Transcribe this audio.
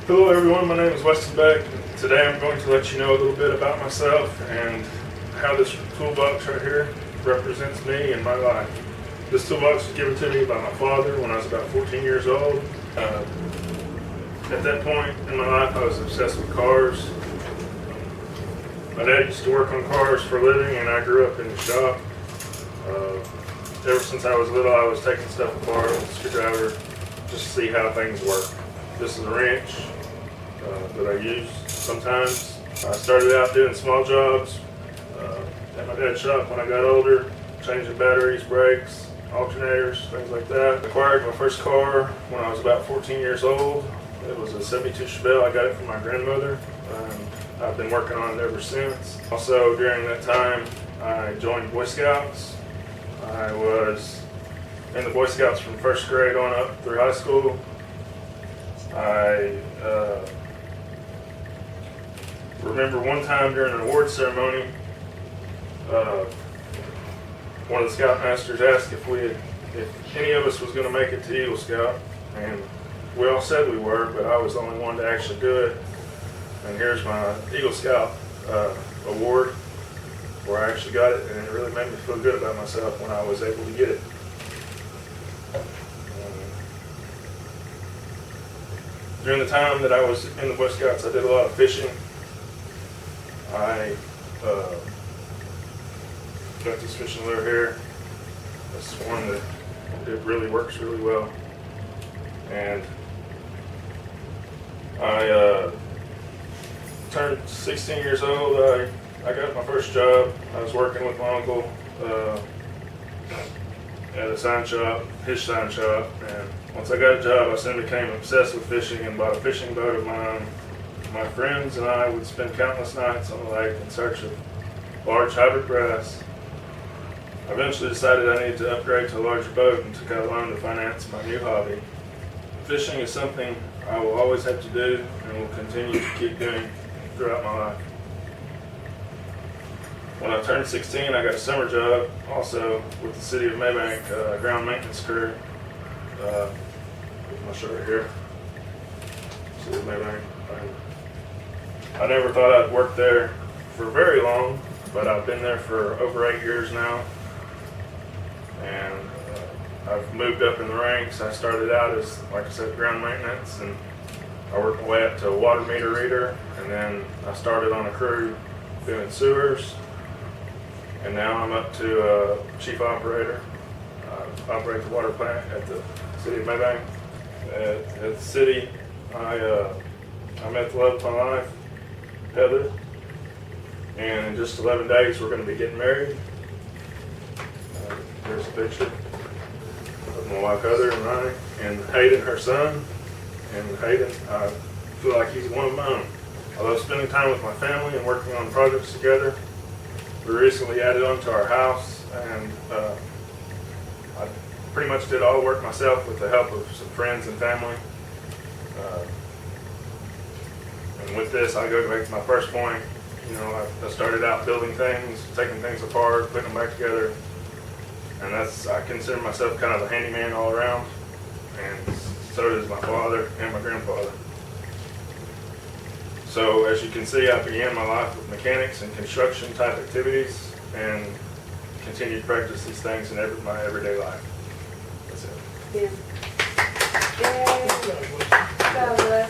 Hello everyone, my name is Weston Beck. Today I'm going to let you know a little bit about myself and how this toolbox right here represents me and my life. This toolbox was given to me by my father when I was about 14 years old. At that point in my life I was obsessed with cars. My dad used to work on cars for a living and I grew up in the shop. Ever since I was little I was taking stuff apart with a screwdriver just to see how things work. This is a wrench that I use sometimes. I started out doing small jobs at my dad's shop when I got older, changing batteries, brakes, alternators, things like that. I acquired my first car when I was about 14 years old. It was a 72 Chevelle. I got it from my grandmother. I've been working on it ever since. Also during that time I joined Boy Scouts. I was in the Boy Scouts from first grade on up through high school. I remember one time during an award ceremony, one of the Scoutmasters asked if any of us was going to make it to Eagle Scout, and we all said we were, but I was the only one to actually do it. And here's my Eagle Scout award, where I actually got it, and it really made me feel good about myself when I was able to get it. During the time that I was in the Boy Scouts, I did a lot of fishing. I got this fishing lure here. This one that it really works really well. And I turned 16 years old. I got my first job. I was working with my uncle at a sign shop, his sign shop, and once I got a job, I soon became obsessed with fishing and bought a fishing boat of mine. My friends and I would spend countless nights on the lake in search of large hybrid bass. I eventually decided I needed to upgrade to a larger boat and took out a loan to finance my new hobby. Fishing is something I will always have to do and will continue to keep doing throughout my life. When I turned 16, I got a summer job also with the city of Maybank, ground maintenance crew. With my shirt right here. City of Maybank. I never thought I'd work there for very long, but I've been there for over 8 years now. And I've moved up in the ranks. I started out as, like I said, ground maintenance, and I worked my way up to a water meter reader, and then I started on a crew doing sewers, and now I'm up to chief operator. I operate the water plant at the city of Maybank. At the city, I met the love of my life, Heather, and in just 11 days we're going to be getting married. Here's a picture of my wife Heather and I, and Hayden, her son. And Hayden, I feel like he's one of my own. I love spending time with my family and working on projects together. We recently added on to our house, and I pretty much did all the work myself with the help of some friends and family. And with this, I go back to my first point. You know, I started out building things, taking things apart, putting them back together. And I consider myself kind of a handyman all around. And so does my father and my grandfather. So as you can see, I began my life with mechanics and construction type activities and continue to practice these things in my everyday life. That's it. Yeah. Yay. God bless.